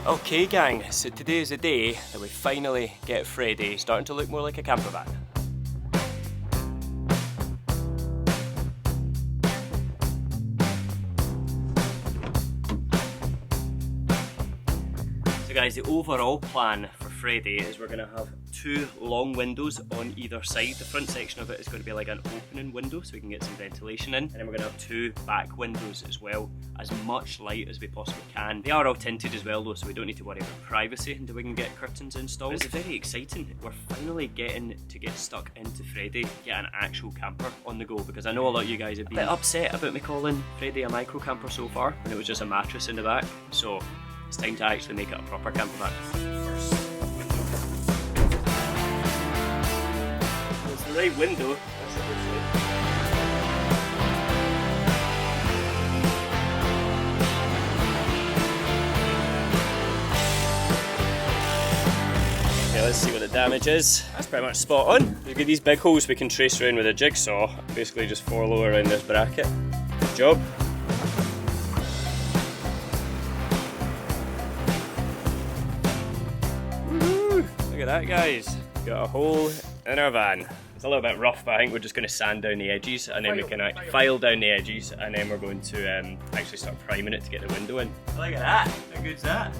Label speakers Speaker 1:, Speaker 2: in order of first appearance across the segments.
Speaker 1: Okay gang, so today is the day that we finally get Freddie starting to look more like a camper van. So guys, the overall plan for Freddie is we're going to have 2 long windows on either side. The front section of it is going to be like an opening window so we can get some ventilation in, and then we're going to have 2 back windows as well, as much light as we possibly can. They are all tinted as well though, so we don't need to worry about privacy until we can get curtains installed. But it's very exciting. We're finally getting to get stuck into Freddie, get an actual camper on the go, because I know a lot of you guys have been a bit upset about me calling Freddie a micro camper so far, and it was just a mattress in the back. So it's time to actually make it a proper camper van. It's the right window. Okay, let's see what the damage is. That's pretty much spot on. We've got these big holes we can trace around with a jigsaw. Basically just follow around this bracket. Good job. Look at that guys, got a hole in our van. It's a little bit rough, but I think we're just going to sand down the edges and then we can file down the edges, and then we're going to actually start priming it to get the window in. Look at that, how good's that?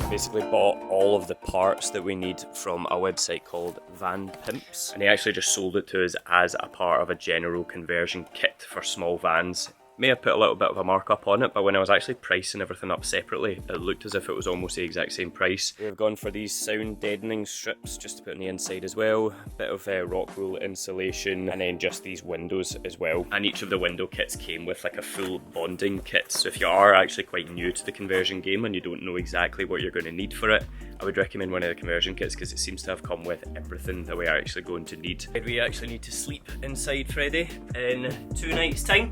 Speaker 1: Basically bought all of the parts that we need from a website called Van Pimps, and they actually just sold it to us as a part of a general conversion kit for small vans. May have put a little bit of a markup on it, but when I was actually pricing everything up separately, it looked as if it was almost the exact same price. We've gone for these sound deadening strips just to put on the inside as well, a bit of rock wool insulation, and then just these windows as well. And each of the window kits came with like a full bonding kit, so if you are actually quite new to the conversion game and you don't know exactly what you're going to need for it, I would recommend one of the conversion kits because it seems to have come with everything that we are actually going to need. We actually need to sleep inside Freddie in 2 nights' time.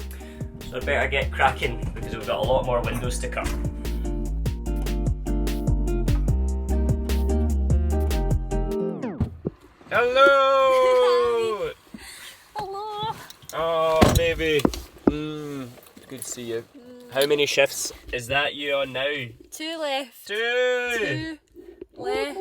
Speaker 1: So I better get cracking because we've got a lot more windows to come. Hello!
Speaker 2: Hello!
Speaker 1: Oh, baby. Good to see you. How many shifts is that you on now?
Speaker 2: 2 left.
Speaker 1: 2!
Speaker 2: 2 left.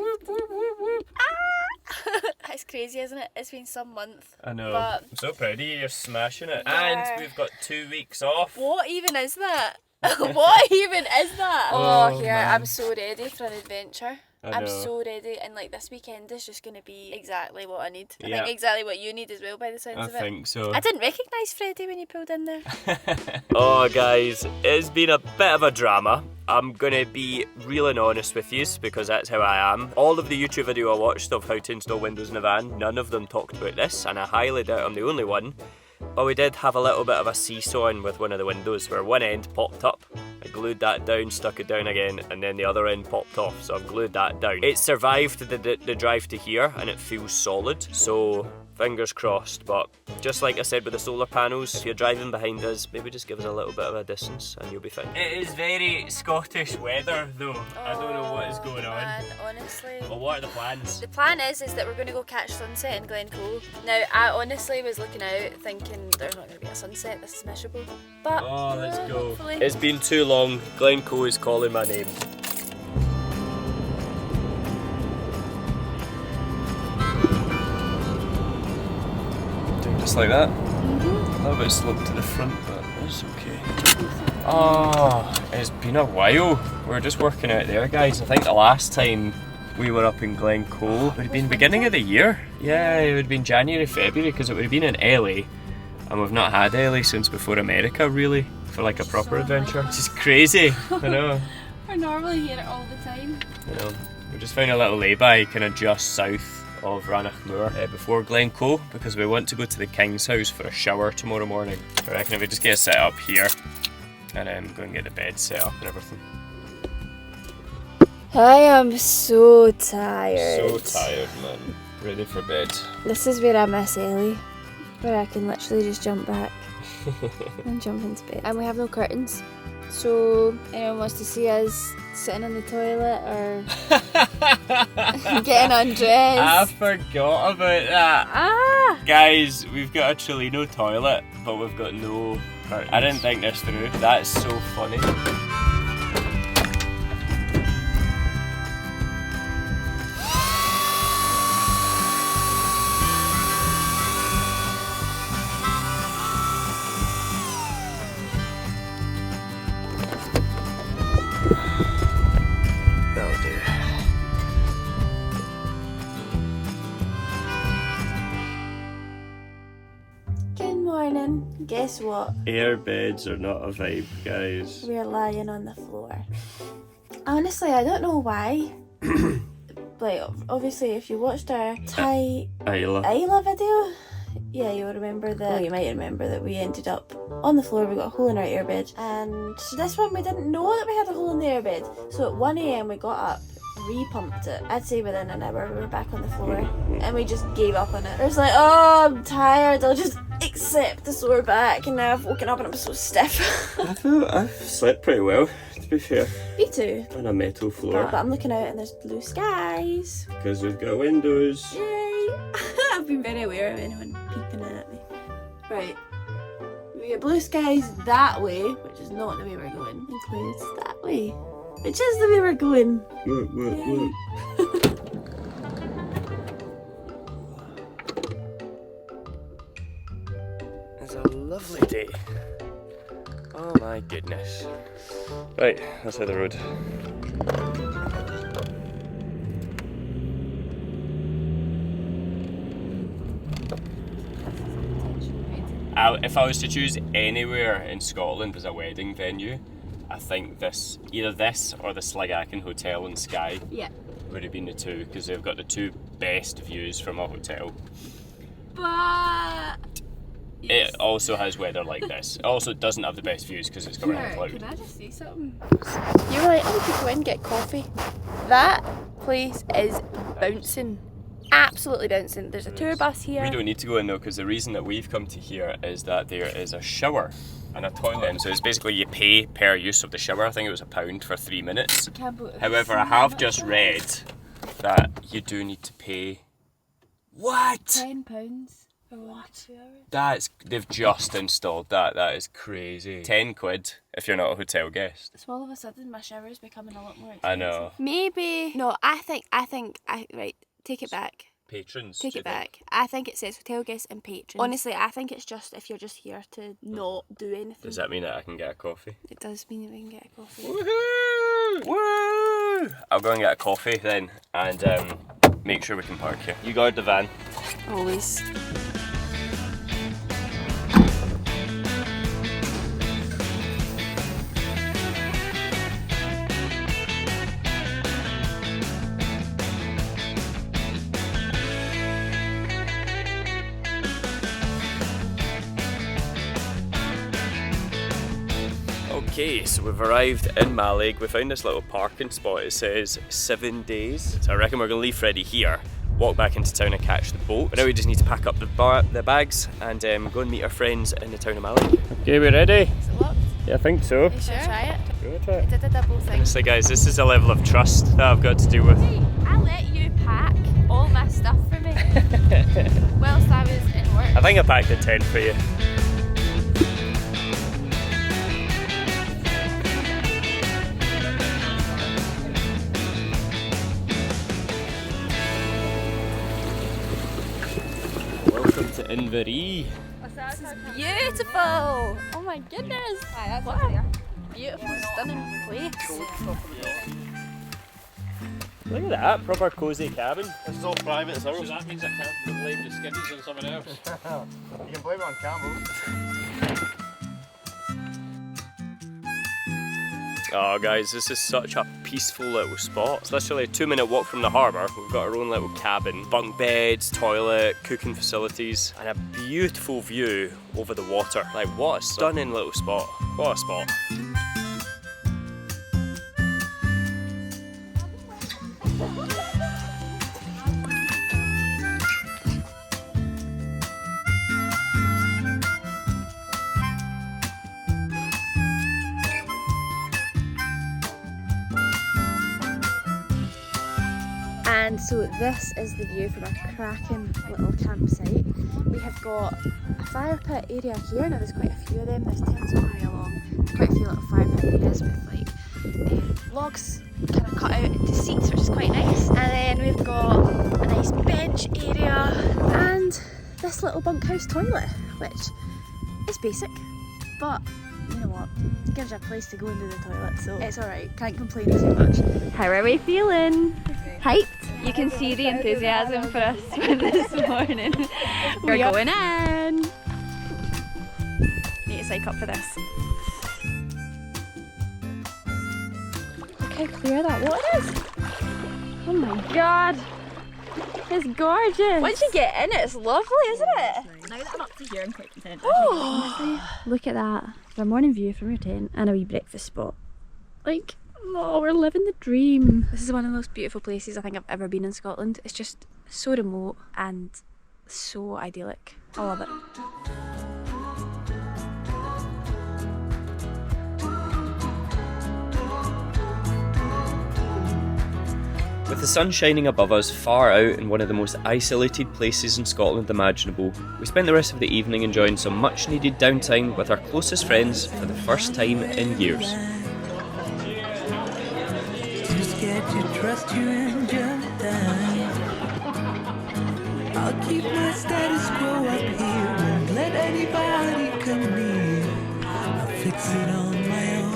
Speaker 2: It's crazy, isn't it? It's been some month.
Speaker 1: I know.
Speaker 2: But
Speaker 1: I'm so proud of you, you're smashing it.
Speaker 2: Yeah.
Speaker 1: And we've got 2 weeks off.
Speaker 2: what even is that? What even is that?
Speaker 1: Oh,
Speaker 2: here,
Speaker 1: man.
Speaker 2: I'm so ready for an adventure. I'm
Speaker 1: know.
Speaker 2: so ready, and like this weekend is just going to be exactly what I need. I
Speaker 1: Yeah.
Speaker 2: think exactly what you need as well by the sounds
Speaker 1: I
Speaker 2: of it.
Speaker 1: think so.
Speaker 2: I didn't recognise Freddie when you pulled in there.
Speaker 1: Oh guys, it's been a bit of a drama. I'm gonna be real and honest with you because that's how I am. All of the YouTube video I watched of how to install windows in a van, none of them talked about this, and I highly doubt I'm the only one. But we did have a little bit of a seesawing with one of the windows where one end popped up. I glued that down, stuck it down again, and then the other end popped off, so I've glued that down. It survived the drive to here and it feels solid, so fingers crossed. But just like I said with the solar panels, if you're driving behind us, maybe just give us a little bit of a distance and you'll be fine. It is very Scottish weather though. I don't know what is going on.
Speaker 2: Man, honestly.
Speaker 1: But what are the plans?
Speaker 2: The plan is that we're going to go catch sunset in Glencoe. Now, I honestly was looking out thinking there's not going to be a sunset, this is miserable. But,
Speaker 1: Oh, let's go.
Speaker 2: hopefully.
Speaker 1: It's been too long. Glencoe is calling my name. Doing just like that. A little bit slope to the front, but that's okay. Oh, it's been a while. We're just working out there, guys. I think the last time we were up in Glencoe would have been beginning of the year. Yeah, it would have been January, February, because it would have been in Ellie. And we've not had Ellie since before America, really, for like a proper adventure. Which is crazy, I know.
Speaker 2: We're normally here all the time.
Speaker 1: I know. We just found a little lay-by kind of just south of Morar before Glencoe, because we want to go to the King's house for a shower tomorrow morning. So I reckon if we just get set up here and go and get the bed set up and everything.
Speaker 2: I am so tired.
Speaker 1: So tired, man. Ready for bed.
Speaker 2: This is where I miss Ellie, where I can literally just jump back and jump into bed. And we have no curtains. So, anyone wants to see us sitting in the toilet or getting undressed?
Speaker 1: I forgot about that.
Speaker 2: Ah!
Speaker 1: Guys, we've got a Cholino toilet, but we've got no curtains. I didn't think this through. That's so funny. That'll do.
Speaker 2: Good morning. Guess what?
Speaker 1: Air beds are not a vibe, guys.
Speaker 2: We're lying on the floor. Honestly, I don't know why. Like, obviously, if you watched our Isla video, yeah, you'll remember that. Well, you might remember that we ended up on the floor. We got a hole in our airbed, and this one we didn't know that we had a hole in the airbed. So at 1 a.m. we got up, re-pumped it. I'd say within an hour we were back on the floor, and we just gave up on it. I was like, oh, I'm tired. I'll just accept the sore back. And now I've woken up and I'm so stiff.
Speaker 1: I feel I've slept pretty well, to be fair.
Speaker 2: Me too.
Speaker 1: On a metal floor.
Speaker 2: But I'm looking out and there's blue skies.
Speaker 1: Because we've got windows.
Speaker 2: Yay! I've been very aware of anyone peeping in at me. Right. We get blue skies that way, which is not the way we're going. And clouds that way, which is the way we're going.
Speaker 1: Look. It's a lovely day. Oh my goodness. Right, that's the road. If I was to choose anywhere in Scotland as a wedding venue, I think either this or the Slagacan Hotel in Skye would have been the two, because they've got the two best views from a hotel.
Speaker 2: But
Speaker 1: it also has weather like this. It also doesn't have the best views because it's covered in cloud.
Speaker 2: Can I just say something? You were like, oh, we could go in and get coffee. That place is bouncing. Absolutely bouncing. There's a tour bus here.
Speaker 1: We don't need to go in though, because the reason that we've come to here is that there is a shower and a toilet, and so it's basically you pay per use of the shower. I think it was £1 for 3 minutes. However, I have just read that you do need to pay what?
Speaker 2: £10 for 2
Speaker 1: They've
Speaker 2: hours.
Speaker 1: just installed that. That is crazy. £10 if you're not a hotel guest.
Speaker 2: So all of a sudden my shower's becoming a lot more expensive.
Speaker 1: I know.
Speaker 2: Maybe no. I think right. Take it back.
Speaker 1: Patrons.
Speaker 2: Take it back. I think it says hotel guests and patrons. Honestly, I think it's just if you're just here to not do anything.
Speaker 1: Does that mean that I can get a coffee?
Speaker 2: It does mean that we can get a coffee.
Speaker 1: Woohoo! Woo! I'll go and get a coffee then, and make sure we can park here. You guard the van.
Speaker 2: Always.
Speaker 1: Okay, so we've arrived in Mallaig. We found this little parking spot. It says 7 days. So I reckon we're going to leave Freddie here, walk back into town and catch the boat. But now we just need to pack up the bags and go and meet our friends in the town of Mallaig. Okay, we ready?
Speaker 2: Is it locked?
Speaker 1: Yeah, I think so.
Speaker 2: You sure? Try it.
Speaker 1: Go try it.
Speaker 2: I did a double thing.
Speaker 1: Honestly guys, this is a level of trust that I've got to deal with.
Speaker 2: Hey, I let you pack all my stuff for me whilst I was in work.
Speaker 1: I think I packed a tent for you. Welcome to Inverie.
Speaker 2: This is beautiful! Oh my goodness! What a beautiful, stunning place.
Speaker 1: Look at that, proper cosy cabin.
Speaker 3: This is all private, it's ours.
Speaker 4: So that means I can't blame the skivvies on someone else.
Speaker 3: You can blame it on Campbell.
Speaker 1: Oh guys, this is such a peaceful little spot. It's literally a 2-minute walk from the harbour. We've got our own little cabin, bunk beds, toilet, cooking facilities, and a beautiful view over the water. Like, what a stunning little spot. What a spot.
Speaker 2: So this is the view from our cracking little campsite. We have got a fire pit area here. Now there's quite a few of them. There's tents all the way along. There's quite a few little fire pit areas with like logs kind of cut out into seats, which is quite nice. And then we've got a nice bench area and this little bunkhouse toilet, which is basic, but you know what? It gives you a place to go and do the toilet, so it's alright. Can't complain too much. How are we feeling? Hyped? You can see the enthusiasm for us for this morning. We're going in! Need to psych up for this. Look how clear that water is! Oh my god! It's gorgeous! Once you get in, it's lovely, isn't it?
Speaker 5: Now that I'm up to here, I'm quite content.
Speaker 2: Oh, look at that. A morning view from your tent and a wee breakfast spot. Like, oh, we're living the dream. This is one of the most beautiful places I think I've ever been in Scotland. It's just so remote and so idyllic. I love it.
Speaker 1: With the sun shining above us far out in one of the most isolated places in Scotland imaginable, we spent the rest of the evening enjoying some much needed downtime with our closest friends for the first time in years.
Speaker 6: Too scared to trust you and jump down. I'll keep my status quo up here, won't let anybody come near. I'll fix it on my own.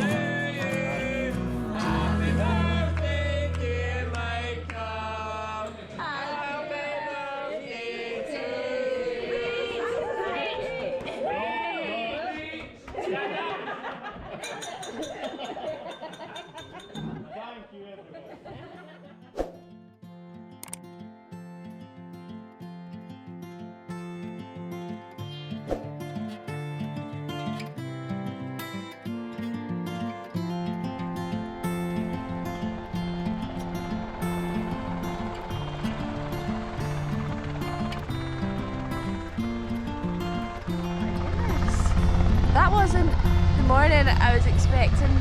Speaker 2: That wasn't the morning I was expecting.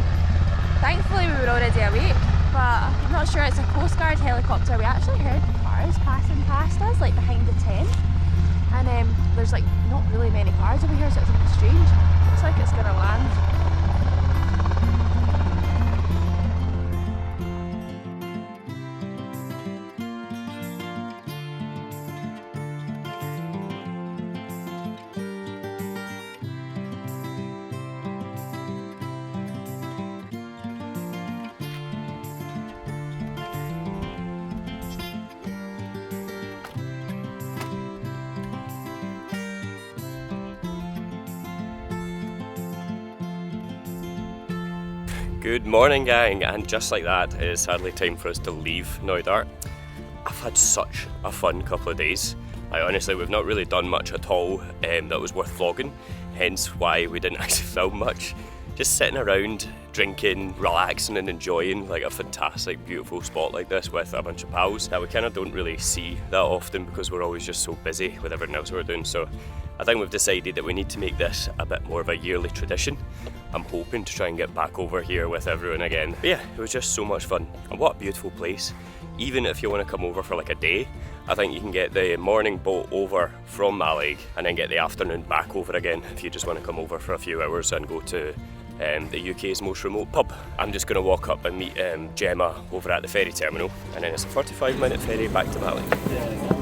Speaker 2: Thankfully we were already awake, but I'm not sure it's a Coast Guard helicopter. We actually heard cars passing past us, like behind the tent. And there's like not really many cars over here, so it's a bit strange. Looks like it's gonna land.
Speaker 1: Good morning, gang, and just like that, it is sadly time for us to leave Knoydart. I've had such a fun couple of days. Honestly, we've not really done much at all that was worth vlogging, hence why we didn't actually film much. Just sitting around, drinking, relaxing and enjoying like a fantastic, beautiful spot like this with a bunch of pals that we kind of don't really see that often because we're always just so busy with everything else we're doing. So I think we've decided that we need to make this a bit more of a yearly tradition. I'm hoping to try and get back over here with everyone again. But yeah, it was just so much fun. And what a beautiful place. Even if you want to come over for like a day, I think you can get the morning boat over from Malig and then get the afternoon back over again if you just want to come over for a few hours and go to the UK's most remote pub. I'm just going to walk up and meet Gemma over at the ferry terminal, and then it's a 45-minute ferry back to Malig.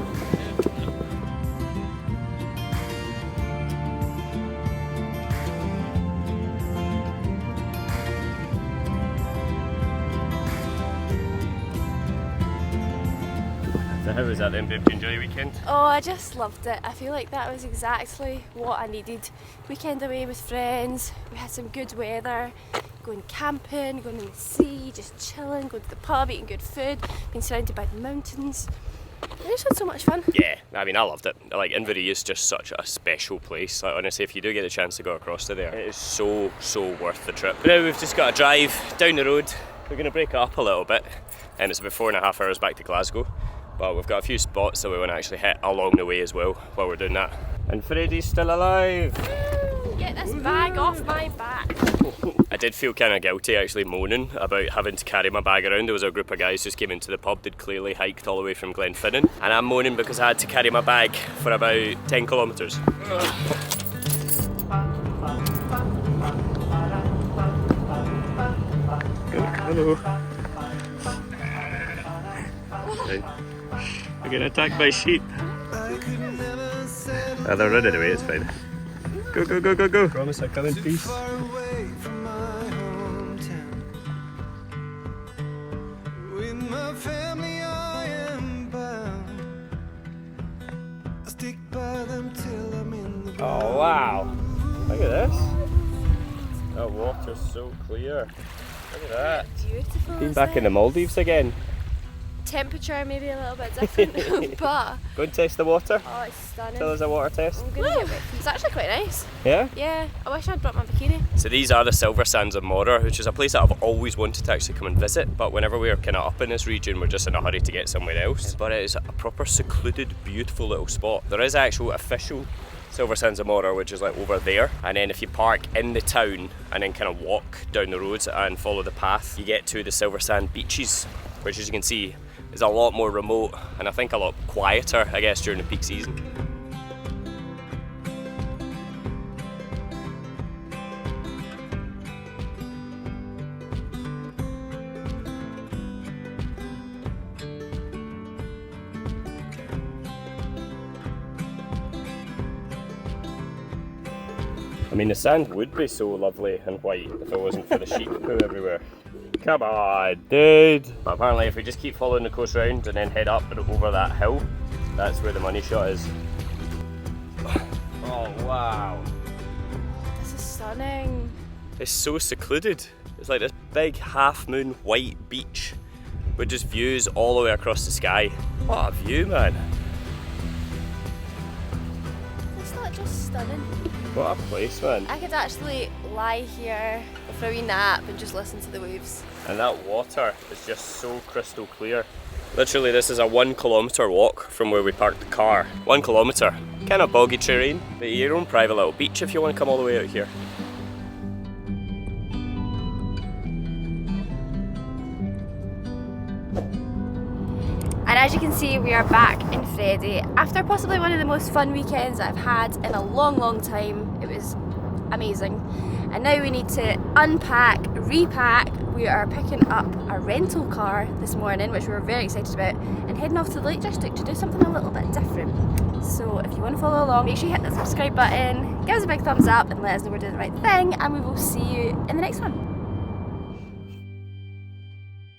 Speaker 1: So how was that then, babe? Did you enjoy your weekend?
Speaker 2: Oh, I just loved it. I feel like that was exactly what I needed. Weekend away with friends, we had some good weather, going camping, going in the sea, just chilling, going to the pub, eating good food, being surrounded by the mountains. I just had so much fun.
Speaker 1: Yeah, I mean, I loved it. Like, Inverary is just such a special place. Like, honestly, if you do get the chance to go across to there, it is so worth the trip. But now we've just got to drive down the road. We're going to break it up a little bit, and it's about 4.5 hours back to Glasgow. But we've got a few spots that we want to actually hit along the way as well while we're doing that. And Freddie's still alive!
Speaker 2: Get this bag off my back.
Speaker 1: I did feel kind of guilty actually moaning about having to carry my bag around. There was a group of guys just came into the pub. They'd clearly hiked all the way from Glenfinnan, and I'm moaning because I had to carry my bag for about 10 kilometres. Hello. We're getting attacked by sheep. They're running away, it's fine. Go, go, go, go, go. Promise I'll come in peace. Oh wow, look at this. That water's so clear. Look at that.
Speaker 2: Beautiful.
Speaker 1: Been back in the Maldives again.
Speaker 2: Temperature maybe a little bit different, but
Speaker 1: Go and test the water.
Speaker 2: oh, it's stunning.
Speaker 1: Tell us a water test.
Speaker 2: I'm gonna get wet. It's actually quite nice.
Speaker 1: Yeah?
Speaker 2: Yeah, I wish I'd brought my bikini.
Speaker 1: So these are the Silver Sands of Morar, which is a place that I've always wanted to actually come and visit, but whenever we're kind of up in this region, we're just in a hurry to get somewhere else. But it is a proper secluded, beautiful little spot. There is actual official Silver Sands of Morar, which is like over there, and then if you park in the town and then kind of walk down the roads and follow the path, you get to the Silver Sand beaches, which as you can see is a lot more remote and I think a lot quieter, I guess, during the peak season. I mean, the sand would be so lovely and white if it wasn't for the sheep poo everywhere. Come on, dude! But apparently if we just keep following the coast round and then head up and over that hill, that's where the money shot is. Oh wow.
Speaker 2: This is stunning.
Speaker 1: It's so secluded. It's like this big half-moon white beach with just views all the way across the sky. What a view, man.
Speaker 2: It's not just stunning.
Speaker 1: What a place, man.
Speaker 2: I could actually lie here for a wee nap and just listen to the waves.
Speaker 1: And that water is just so crystal clear. Literally, this is a 1 kilometre walk from where we parked the car. 1 kilometre. Kind of boggy terrain, but your own private little beach if you want to come all the way out here.
Speaker 2: And as you can see, we are back in Freddie after possibly one of the most fun weekends I've had in a long, long time. It was amazing. And now we need to unpack, repack. We are picking up a rental car this morning, which we were very excited about, and heading off to the Lake District to do something a little bit different. So if you want to follow along, make sure you hit the subscribe button, give us a big thumbs up and let us know we're doing the right thing, and we will see you in the next one.